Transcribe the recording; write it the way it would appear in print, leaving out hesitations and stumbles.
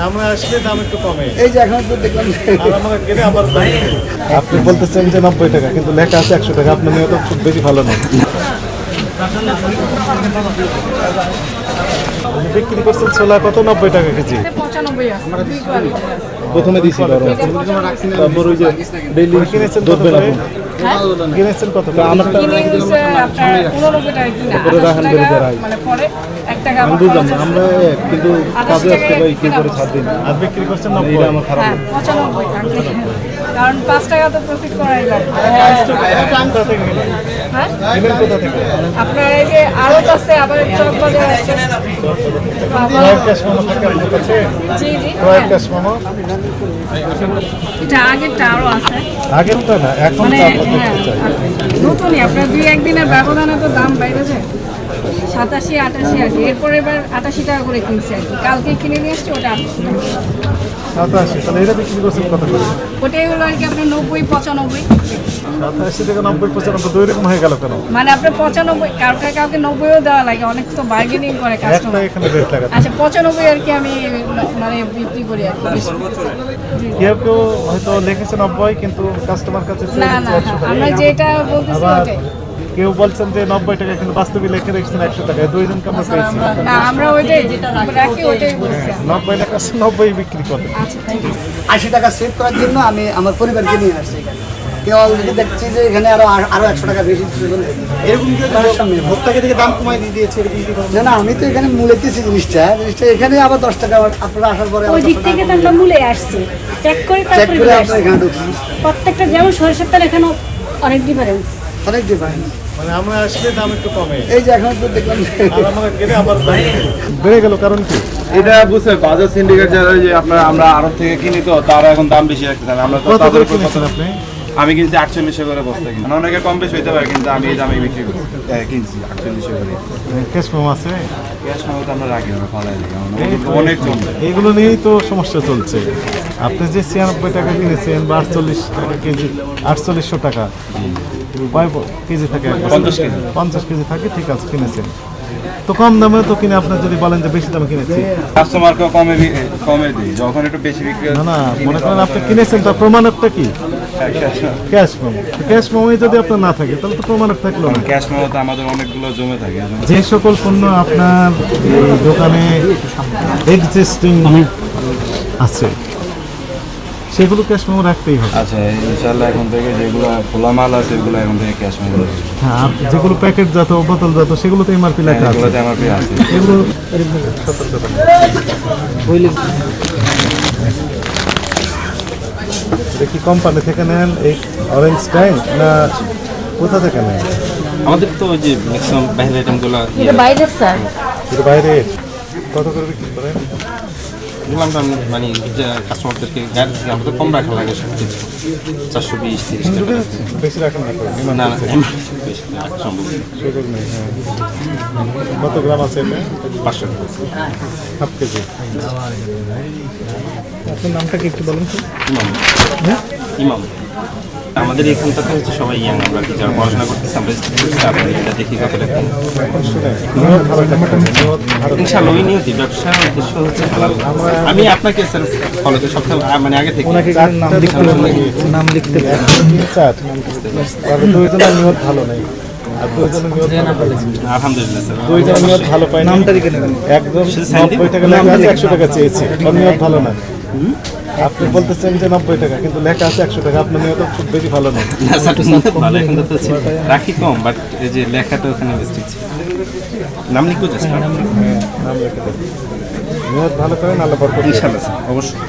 আমরা আসলে দাম একটু কমে। এই যে এখন তো দেখলাম আর আমরা গেলে আবার আপনি বলতেছেন যে 90 টাকা, কিন্তু লেখা আছে 100 টাকা। আপনার নিয়ে তো খুব বেশি ভালো না। বিক্রি করছেন ছোলা কত? 90 টাকা কেজি। 95 প্রথমে দিয়েছিল তারপর ওই যে ডেইলি কিনেছেন কত করে? কিনেছেন কত করে? আমারটা রাখান বেড়ে যায়। মানে পরে 1 টাকা আমি বুঝলাম না, আমরা কিন্তু কাজে আসতে পারি কি করে ছাড় দিন। আর বিক্রি করছেন 90। এটা আমার খারাপ লাগে। 95 কারণ 5 টাকা তো প্রফিট করাই লাগবে। কোথা থেকে কিনেন? হ্যাঁ কিনেন কোথা থেকে? আপনার এই যে আড়ত আছে, আবার চক বাজার আছে। ক্রয়ের ক্যাশ মেমো থাকে আপনার কাছে? জি জি ক্রয়ের ক্যাশ মেমো এটা আগেরটা আরো আছে, আগেরটা না, এখন মানে তো আপনার দেখতে চাই। নতুনই। আপনার 2-1 দিনের ব্যবধানে তো দাম বেড়েছে। 87, 88 আর কি। এরপরে এবার 88 টাকা করে কিনছি আর কি। কালকে কিনে নিয়ে এসছি, ওটা 88 টাকা। 87, তাহলে এটা বিক্রি করছেন কত করে? ওটাই হলো আর কি আপনার 90, 95। 87 থেকে 90, 95 দুই রকম হয়ে গেল কেন? মানে আপনার 95, কাউকে 90ও দেওয়া লাগে। অনেক তো বার্গেনিং করে একটা কাস্টমার। এখানে রেট লাগা। আচ্ছা 95 আর কি আমি মানে বিক্রি করি আর কি বেশি। কেউ কেউ হয়তো লিখেছে 90, কিন্তু কাস্টমার কাছে না না, 100 টাকা। আমরা যেটা বলতেছি আবার ওটাই। কেউ বলছেন যে 90 টাকা, কিন্তু বাস্তবে লিখে রেখেছেন 100 টাকা। দুইজনকে আমরা পেয়েছি। না, আমরা ওইটাই রাখি, ওইটাই বলছি। 90 টাকা 90 বিক্রি করে। আচ্ছা থ্যাংক ইউ। 80 টাকা সেভ করার জন্য আমি আমার পরিবারকে নিয়ে আসছি এখানে। কেউ অলরেডি দেখছি যে এখানে আরো 100 টাকা বেশি এরকম ভোক্তাকে থেকে দাম কমাই দিয়ে দিয়েছে না। আমি তো এখানে মূলেতেছি জিনিসটা এখানে আবার 10 টাকা আপনারা আসার পরে ওই দিক থেকে তো আমরা মূলে আসছি, চেক করে চেক তারপরে করে ঘুরে আপনারা আসছি। এখানে ঢুকছি। প্রত্যেকটা যেমন সরিষার তেল এখানে অনেক ডিফারেন্স। অনেক ডিফারেন্স। মানে আমরা আসলে দাম একটু কমে। এই যে এখন তো দেখলাম আর আমরা গেলে আবার বেড়ে গেল, কারণ কি? এটা বুঝছে বাজার সিন্ডিকেট যারা যে আপনারা আমরা আড়ত থেকে কিনি, তো তারা এখন দাম বেশি রাখতেছেন। আমরা তো কত তাদের করে উপর কিনেছেন আপনি? আমি কিনছি 48 করে বস্তা কিনি। অনেকে কম বেশি হইতে পারে, কিন্তু আমি এই দামে বিক্রি করি। কিনছি 48 করে। ক্যাশ মেমো আছে? গ্যাস মামা তো আমরা রাখি না, ফালাই দিই, অনেক কম। এইগুলো নিয়েই তো সমস্যা চলছে। আপনি যে 96 টাকা কিনেছেন বা 48 টাকা কেজি, 4800 টাকা কয় কেজি থাকে? 50 কেজি। 50 কেজি থাকে, ঠিক আছে কিনেছেন। তো কম দামে তো কিনে, আপনার যদি বলেন যে বেশি দামে কিনেছি, কাস্টমারকেও কমে দিই। যখন একটু বেশি বিক্রি হয়, না না, মনে করেন আপনি কিনেছেন, তার প্রমাণকটা কি? Cash memo. ক্যাশ মেমোই যদি আপনার না থাকে, তাহলে তো প্রমাণক থাকলো না। ক্যাশ মামাতে আমাদের অনেকগুলো জমে থাকে। যে সকল পণ্য আপনার এই দোকানে এক্সিস্টিং আছে, সেগুলো ক্যাশ মেমো রাখতেই হবে। আচ্ছা, ইনশাল্লাহ এখন থেকে যেগুলো খোলা মাল আছে এগুলো এখন থেকে ক্যাশ মামা হ্যাঁ, আর যেগুলো প্যাকেটজাত, বোতলজাত, সেগুলো তো এমআরপি লেখা আছে। এগুলোতে আমার প্রিয় আছে। এগুলো দেখি কোম্পানি থেকে নেন, এই অরেঞ্জ ট্যাঙ্ক না কোথা থেকে নেন? আমাদের তো ওই যে ম্যাক্সিমাম বাইরের আইটেমগুলো এটা বাইরের স্যার। এটা বাইরে কত করে বিক্রি করেন? দিলাম দাম মানে যে কাস্টমারদেরকে গাড়ি থেকে আমাদের কম রাখা লাগে সব কিছু 420, 30 টাকা। বেশি রাখেন না করেন? না না এমনি বেশি রাখা সম্ভব না। সুযোগ নেই। হ্যাঁ, কত গ্রাম আছে এটা? 500 টাকা। Half KG. আপনার নামটা কি একটু বলুন তো? ইমাম। ইমাম আমাদের এখানটাতে হচ্ছে সবাই ইয়াং, আমরা কি যারা পড়াশোনা করতেছি আমরা আপনি এটা দেখি কতটা কম। এখন শুনে নিয়ত ভালো থাকে, নিয়ত ভালো থাকে। ইনশাআল্লাহ ওই নিয়তি ব্যবসার উদ্দেশ্য হচ্ছে হালাল। আমি আপনাকে স্যার ফলো করি সবসময়, মানে আগে থেকে ওনাকে নাম লিখতে নাম লিখতে 3-4 তবে দুইজনের নিয়ত ভালো নাই। আর দুইজনের নিয়ত ভালো পাইছি। আলহামদুলিল্লাহ স্যার। দুইজনের নিয়ত ভালো পাই। নামটা লিখে নেবেন। একদম 90 টাকা লেখা আছে, 100 টাকা চেয়েছি। ওর নিয়ত ভালো না। আপনি বলতেছেন যে 90 টাকা, কিন্তু লেখা আছে 100 টাকা। আপনার নিয়ত খুব বেশি ভালো না। না স্যার ভালো, এখন তো রাখি কম, বাট এই যে লেখাটা ওখানে মিস্টেক ছিল। নাম লিখবো জাস্ট। হ্যাঁ, নাম লিখে দেন। নিয়ত ভালো করেন, আল্লাহ বরকত দিন। ইনশাআল্লাহ স্যার, অবশ্যই।